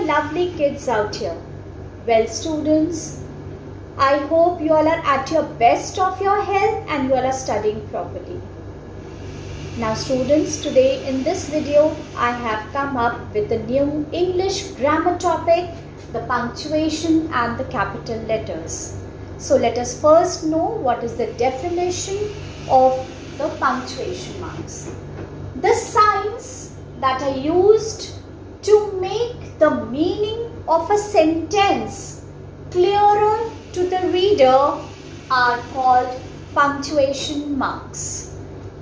lovely kids out here. Well, students, I hope you all are at your best of your health and you all are studying properly. Now students, today in this video, I have come up with a new English grammar topic, the punctuation and the capital letters. So let us first know what is the definition of the punctuation marks. The signs that are used to make the meaning of a sentence clearer to the reader are called punctuation marks.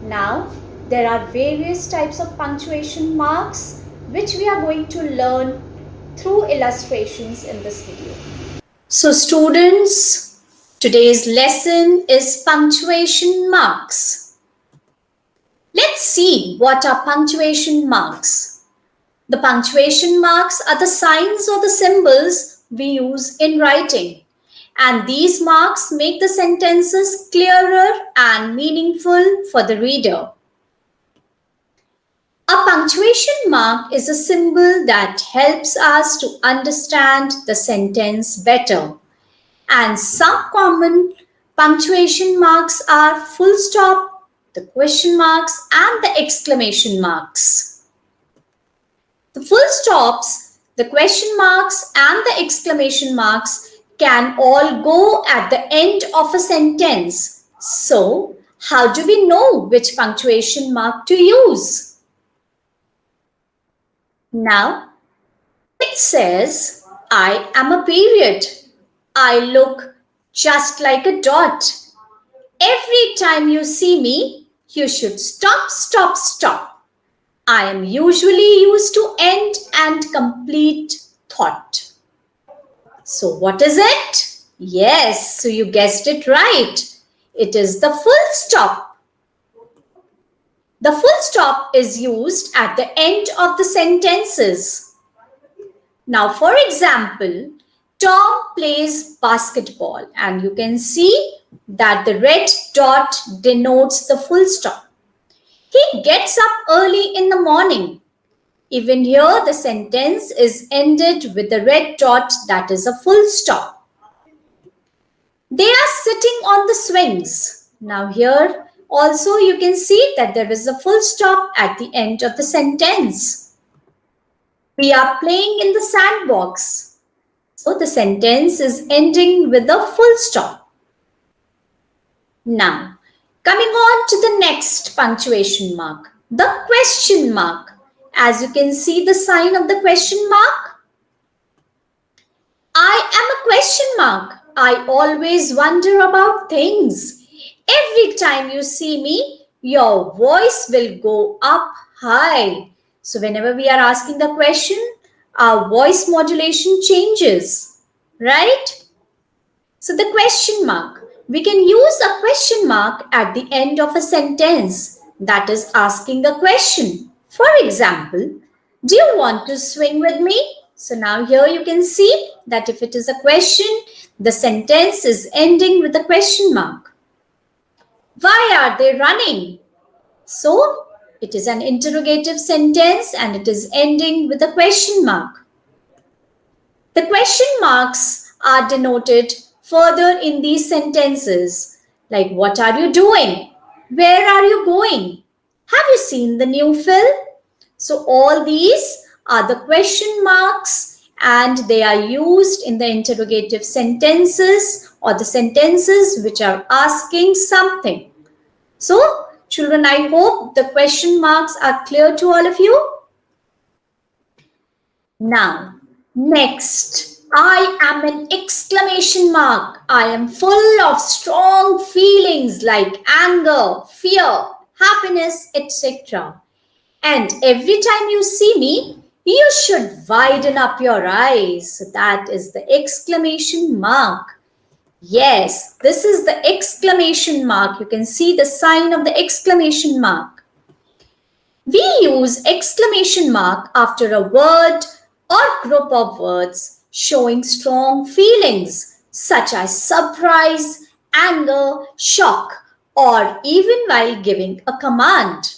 Now, there are various types of punctuation marks which we are going to learn through illustrations in this video. So students, today's lesson is punctuation marks. Let's see what are punctuation marks. The punctuation marks are the signs or the symbols we use in writing, and these marks make the sentences clearer and meaningful for the reader. A punctuation mark is a symbol that helps us to understand the sentence better. And some common punctuation marks are full stop, the question marks, and the exclamation marks. The full stops, the question marks, and the exclamation marks can all go at the end of a sentence. So, how do we know which punctuation mark to use? Now, it says, I am a period. I look just like a dot. Every time you see me, you should stop, stop, stop. I am usually used to end and complete thought. So what is it? Yes, so you guessed it right. It is the full stop. The full stop is used at the end of the sentences. Now, for example, Tom plays basketball and you can see that the red dot denotes the full stop. He gets up early in the morning. Even here, the sentence is ended with a red dot that is a full stop. They are sitting on the swings. Now here also you can see that there is a full stop at the end of the sentence. We are playing in the sandbox. So the sentence is ending with a full stop. Now, coming on to the next punctuation mark, the question mark. As you can see the sign of the question mark. I am a question mark. I always wonder about things. Every time you see me, your voice will go up high. So whenever we are asking the question, our voice modulation changes, right? So the question mark. We can use a question mark at the end of a sentence that is asking a question. For example, do you want to swing with me? So now here you can see that if it is a question, the sentence is ending with a question mark. Why are they running? So it is an interrogative sentence and it is ending with a question mark. The question marks are denoted further in these sentences, like what are you doing? Where are you going? Have you seen the new film? So all these are the question marks and they are used in the interrogative sentences or the sentences which are asking something. So children, I hope the question marks are clear to all of you. Now, next. I am an exclamation mark. I am full of strong feelings like anger, fear, happiness, etc. And every time you see me, you should widen up your eyes. So that is the exclamation mark. Yes, this is the exclamation mark. You can see the sign of the exclamation mark. We use exclamation mark after a word or group of words showing strong feelings such as surprise, anger, shock, or even while giving a command.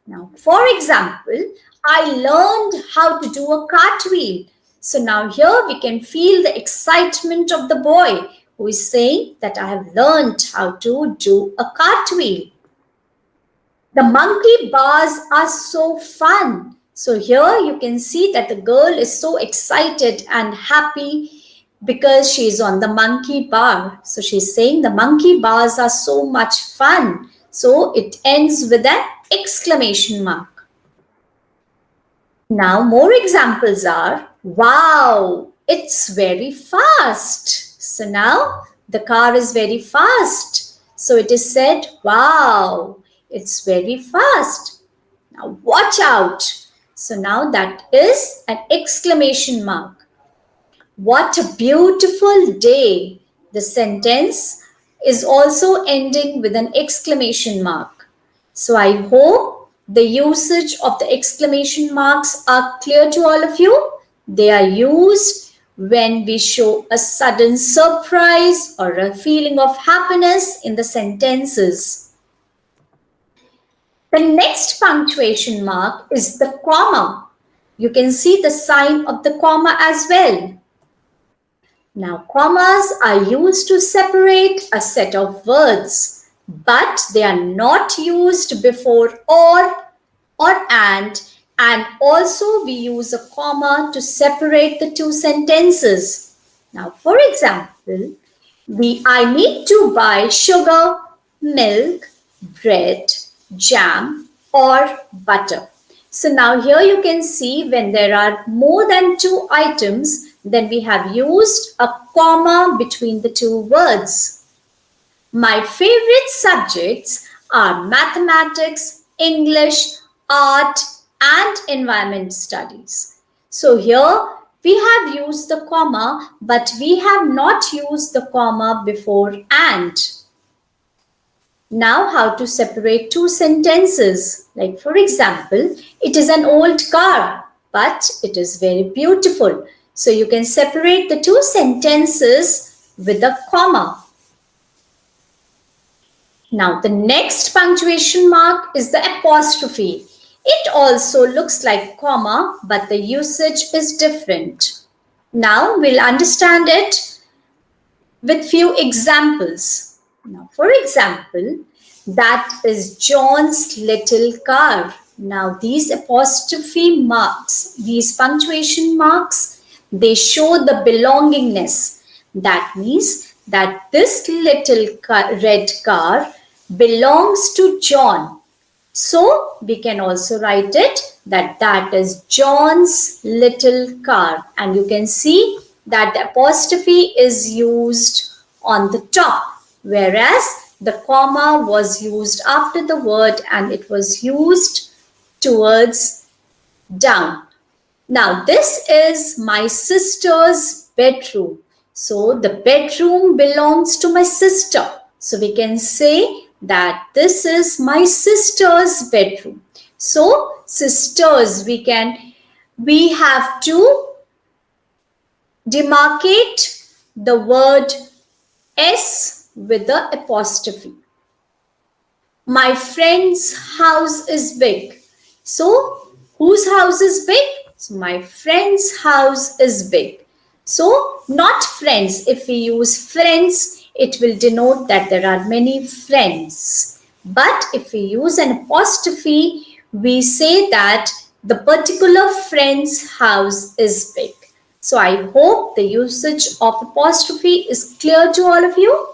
Now, for example, I learned how to do a cartwheel. So now here we can feel the excitement of the boy who is saying that I have learned how to do a cartwheel. The monkey bars are so fun. So here you can see that the girl is so excited and happy because she is on the monkey bar. So she's saying the monkey bars are so much fun. So it ends with an exclamation mark. Now more examples are, wow, it's very fast. So now the car is very fast. So it is said, wow, it's very fast. Now watch out. So now that is an exclamation mark. What a beautiful day. The sentence is also ending with an exclamation mark. So I hope the usage of the exclamation marks are clear to all of you. They are used when we show a sudden surprise or a feeling of happiness in the sentences. The next punctuation mark is the comma. You can see the sign of the comma as well. Now, commas are used to separate a set of words, but they are not used before or and also we use a comma to separate the two sentences. Now, for example, I need to buy sugar, milk, bread, jam, or butter. So now here you can see when there are more than two items, then we have used a comma between the two words. My favorite subjects are mathematics, English, art, and environment studies. So here we have used the comma, but we have not used the comma before and. Now how to separate two sentences. Like for example, it is an old car, but it is very beautiful. So you can separate the two sentences with a comma. Now the next punctuation mark is the apostrophe. It also looks like comma, but the usage is different. Now we'll understand it with few examples. Now for example, that is John's little car. Now these apostrophe marks, these punctuation marks, they show the belongingness. That means that this little red car belongs to John. So we can also write it that is John's little car. And you can see that the apostrophe is used on the top, whereas the comma was used after the word and it was used towards down. Now this is my sister's bedroom. So the bedroom belongs to my sister. So we can say that this is my sister's bedroom. So sisters, we have to demarcate the word S with the apostrophe. My friend's house is big. So whose house is big? So my friend's house is big. So not friends. If we use friends, it will denote that there are many friends. But if we use an apostrophe, we say that the particular friend's house is big. So I hope the usage of apostrophe is clear to all of you.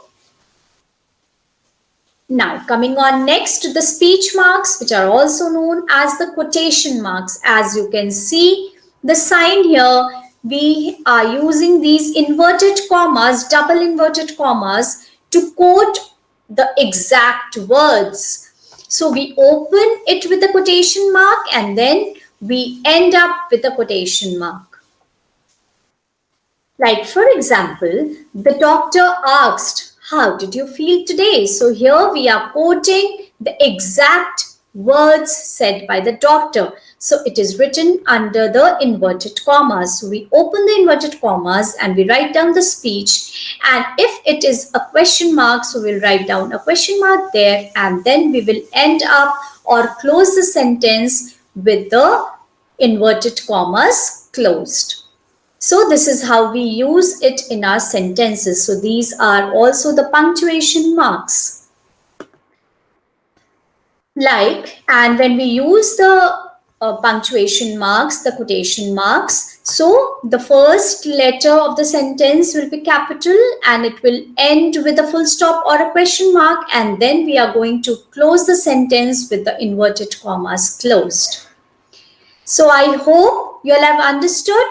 Now coming on next to the speech marks, which are also known as the quotation marks. As you can see the sign here, we are using these inverted commas, double inverted commas to quote the exact words. So we open it with a quotation mark and then we end up with a quotation mark. Like for example, the doctor asked, how did you feel today? So here we are quoting the exact words said by the doctor. So it is written under the inverted commas. So we open the inverted commas and we write down the speech. And if it is a question mark, so we'll write down a question mark there and then we will end up or close the sentence with the inverted commas closed. So this is how we use it in our sentences. So these are also the punctuation marks. And when we use the punctuation marks, the quotation marks, so the first letter of the sentence will be capital and it will end with a full stop or a question mark, and then we are going to close the sentence with the inverted commas closed. So I hope you all have understood.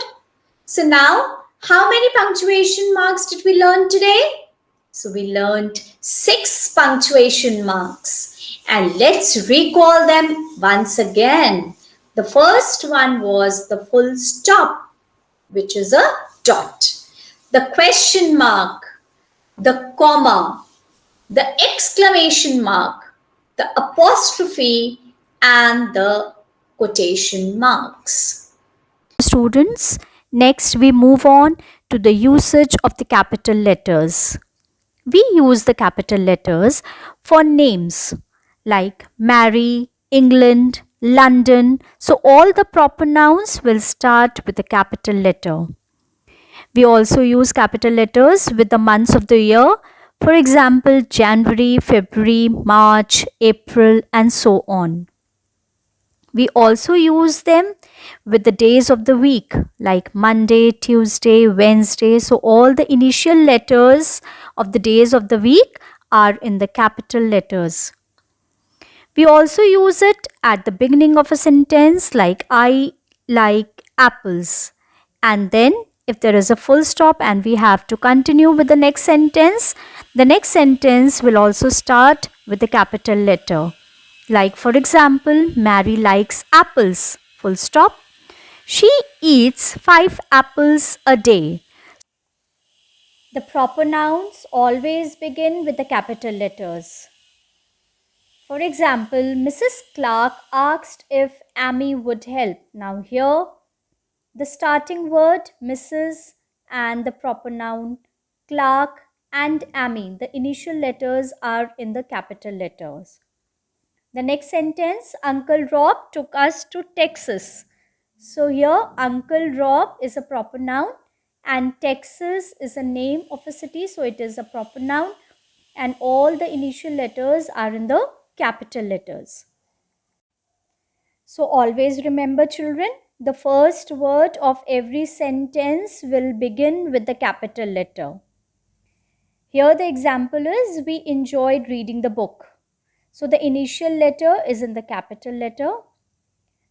So now, how many punctuation marks did we learn today? So we learned 6 punctuation marks, and let's recall them once again. The first one was the full stop, which is a dot. The question mark, the comma, the exclamation mark, the apostrophe, and the quotation marks. Students, next we move on to the usage of the capital letters. We use the capital letters for names like Mary, England, London. So all the proper nouns will start with a capital letter. We also use capital letters with the months of the year. For example, January, February, March, April, and so on. We also use them with the days of the week like Monday, Tuesday, Wednesday. So all the initial letters of the days of the week are in the capital letters. We also use it at the beginning of a sentence like I like apples. And then if there is a full stop and we have to continue with the next sentence will also start with the capital letter. Like for example, Mary likes apples. Full stop. She eats 5 apples a day. The proper nouns always begin with the capital letters. For example, Mrs. Clark asked if Amy would help. Now here, the starting word Mrs. and the proper noun Clark and Amy, the initial letters are in the capital letters. The next sentence, Uncle Rob took us to Texas. So here, Uncle Rob is a proper noun and Texas is a name of a city, so it is a proper noun, and all the initial letters are in the capital letters. So always remember, children, the first word of every sentence will begin with the capital letter. Here the example is, we enjoyed reading the book. So the initial letter is in the capital letter.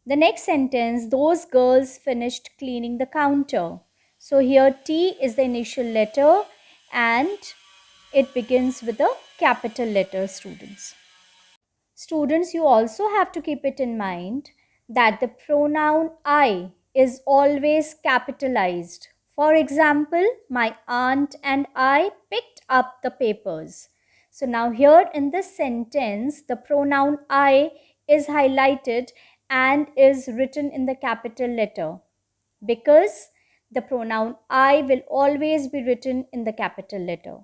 The next sentence, those girls finished cleaning the counter. So here T is the initial letter and it begins with a capital letter, students. Students, you also have to keep it in mind that the pronoun I is always capitalized. For example, my aunt and I picked up the papers. So now here in this sentence, the pronoun I is highlighted and is written in the capital letter because the pronoun I will always be written in the capital letter.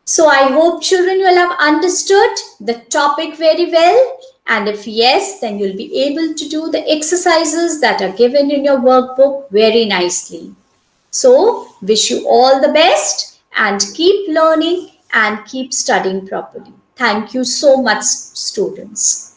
So I hope children you will have understood the topic very well, and if yes, then you'll be able to do the exercises that are given in your workbook very nicely. So wish you all the best and keep learning and keep studying properly. Thank you so much, students.